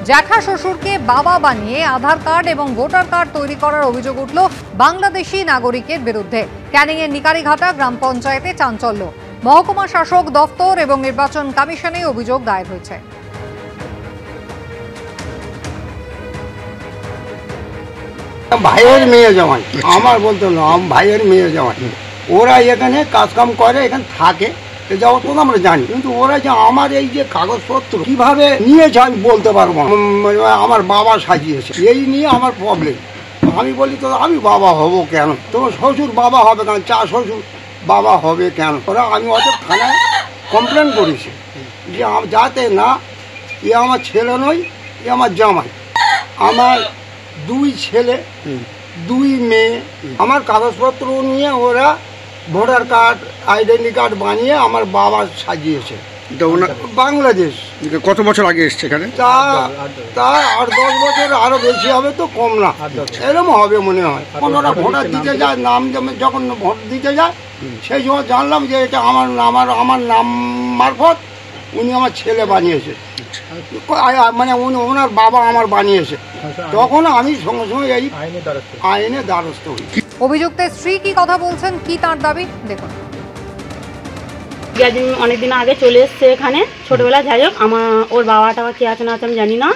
জ্যাঠা শ্বশুরকে বাবা বানিয়ে আধার কার্ড এবং ভোটার কার্ড তৈরি করার অভিযোগ উঠল বাংলাদেশি নাগরিকের বিরুদ্ধে। ক্যানিংয়ের নিকারিঘাটা গ্রাম পঞ্চায়েতে চাঞ্চল্য। মহকুমা শাসক দফতর এবং নির্বাচন কমিশনে অভিযোগ দায়ের হয়েছে। ভাইয়ের মেয়ে জামাই, আমার বলতে হলো ভাইয়ের মেয়ে জামাই, ওরা এখানে কাজকাম করে, এখানে থাকে, যাওয়ার কথা আমরা জানি, কিন্তু ওরা যে আমার এই যে কাগজপত্র কিভাবে নিয়েছে আমি বলতে পারবো না। আমার বাবা সাজিয়েছে, এই নিয়ে আমার প্রবলেম। আমি বলি তো আমি বাবা হব কেন, তোমার শ্বশুর বাবা হবে কেন, চা শ্বশুর বাবা হবে কেন? ওরা আমি অত থানায় কমপ্লেন করেছি যে যাতে না, এ আমার ছেলে নয়, এ আমার জামাই। আমার দুই ছেলে দুই মেয়ে, আমার কাগজপত্র নিয়ে ওরা ভোটার কার্ড আইডেন্টি কার্ড বানিয়ে আমার বাবা সাজিয়েছে। বাংলাদেশ কত বছর আগে এসছে এখানে? তা 8-10 বছর, আরো বেশি হবে তো, কম না, এরকম হবে মনে হয়। ওরা ভোটার দিতে যায়, নাম যখন ভোট দিতে যায় সেই সময় জানলাম যে এটা আমার নাম মারফত উনি আমার ছেলে বানিয়েছে, মানে ওনার বাবা আমার বানিয়েছে। তখন আমি সঙ্গে সঙ্গে এই আইনে দ্বারস্থ হই। অভিযুক্তের স্ত্রী কি কথা বলছেন, কি তার দাবি দেখুন। অনেকদিন আগে চলে এসছে এখানে ছোটবেলা, যাই হোক ওর বাবাটা কে আছে না আছে আমি জানি না।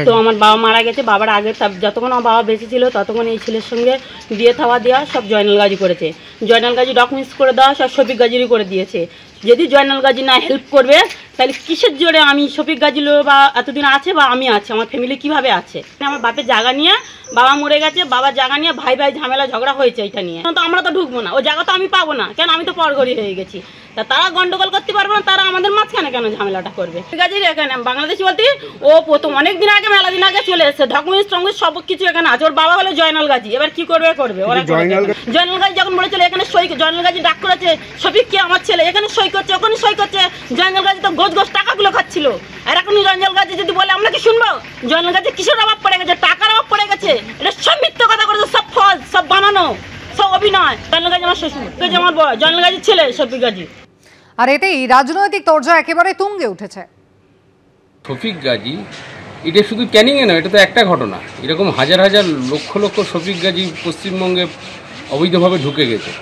তো আমার বাবা মারা গেছে, বাবার আগে যতক্ষণ আমার বাবা বেঁচে ছিল ততক্ষণ এই ছেলের সঙ্গে বিয়ে থাওয়া দেওয়া সব জয়নাল গাজী করেছে। জয়নাল গাজী ডকুমেন্টস করে দেওয়া সব শফিক গাজীরই করে দিয়েছে। যদি জয়নাল গাজী না হেল্প করবে তাহলে কিসের জোরে আমি শফিক গাজীর বা এতদিন আছে বা আমি আছে, আমার ফ্যামিলি কিভাবে আছে? আমার বাপের জায়গা নিয়ে, বাবা মরে গেছে, বাবার জায়গা নিয়ে ভাই ভাই ঝামেলা ঝগড়া হয়েছে এটা নিয়ে। তো আমরা তো ঢুকবো না, ওই জায়গা তো আমি পাবো না, কেন? আমি তো পরগরি হয়ে গেছি। তা তারা গন্ডগোল করতে পারবে না, তারা আমাদের মাঝখানে কেন ঝামেলাটা করবে? গাজীর এখানে বাংলাদেশি বলতে ও প্রথম অনেকদিন আগে, মেলা দিন আগে চলে এসেছে, ডকুমেন্টস টকুমেন্টস সব কিছু এখানে আছে। ওর বাবা হলো জয়নাল গাজী, এবার কি করবে ওরা। জয়নাল গাজী যখন বলেছিল এখানে সই, জয়নাল গাজী ডাক করেছে শফিক কে আমার ছেলে, এখানে সই করছে, ওখানে সই করছে। জয়নাল গাজী তো গোছ গোছ টাকাগুলো খাচ্ছিল, আর এখন জয়নাল গাজী যদি বলে আমরা কি শুনবো? জয়নাল গাজী কিসের অভাব পড়ে গেছে? টাকার অভাব পড়ে গেছে। এটা সব মিথ্যে কথা করেছে, সব ফল, সব বানানো, সব অভিনয়। জয়নাল গাজী আমার শ্বশুর, আমার বড় জয়নাল গাজীর ছেলে শফিক গাজী। আর এতেই রাজনৈতিক তরজা একেবারে তুঙ্গে উঠেছে। শফিক গাজী এটা শুধু ক্যানিংয়ে নয়, এটা তো একটা ঘটনা, এরকম হাজার হাজার লক্ষ লক্ষ শফিক গাজী পশ্চিমবঙ্গে অবৈধভাবে ঢুকে গেছে।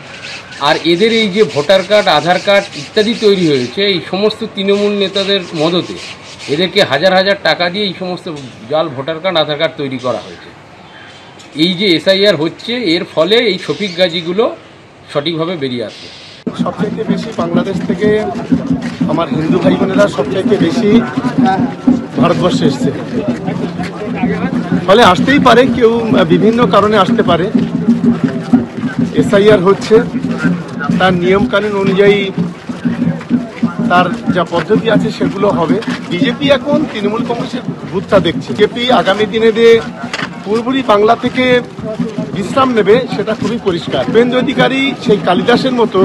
আর এদের এই যে ভোটার কার্ড, আধার কার্ড ইত্যাদি তৈরি হয়েছে এই সমস্ত তৃণমূল নেতাদের মদতে, এদেরকে হাজার হাজার টাকা দিয়ে এই সমস্ত জাল ভোটার কার্ড, আধার কার্ড তৈরি করা হয়েছে। এই যে SIR হচ্ছে, এর ফলে এই শফিক গাজীগুলো সঠিকভাবে বেরিয়ে আসবে। সবচাইতে বেশি বাংলাদেশ থেকে আমার হিন্দু ভাই বোনেরা সবচাইতে বেশি ভারতবর্ষে এসছে। ফলে আসতেই পারে, কেউ বিভিন্ন কারণে আসতে পারে। SIR হচ্ছে, তার নিয়মকানুন অনুযায়ী তার যা পদ্ধতি আছে সেগুলো হবে। বিজেপি এখন তৃণমূল কংগ্রেসের ভূতটা দেখছে। বিজেপি আগামী দিনে যে পুরোপুরি বাংলা থেকে বিশ্রাম নেবে সেটা খুবই পরিষ্কার। শুভেন্দু অধিকারী সেই কালিদাসের মতো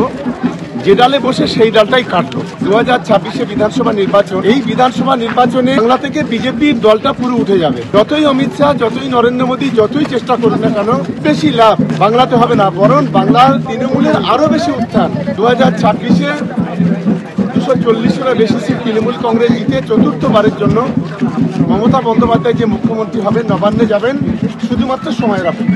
যে ডালে বসে সেই ডালটাই কাটলো। 2026-এ বিধানসভা নির্বাচন, এই বিধানসভা নির্বাচনে বাংলা থেকে বিজেপির দলটা পুরো উঠে যাবে। যতই অমিত শাহ, যতই নরেন্দ্র মোদী যতই চেষ্টা করুন না কেন, বেশি লাভ বাংলাতে হবে না, বরং বাংলার তৃণমূলের আরো বেশি উত্থান। 2026-এ 240-এর বেশি সিট তৃণমূল কংগ্রেস জিতে চতুর্থবারের জন্য মমতা বন্দ্যোপাধ্যায় যে মুখ্যমন্ত্রী হবেন, নবান্নে যাবেন, শুধুমাত্র সময়ের অপেক্ষা।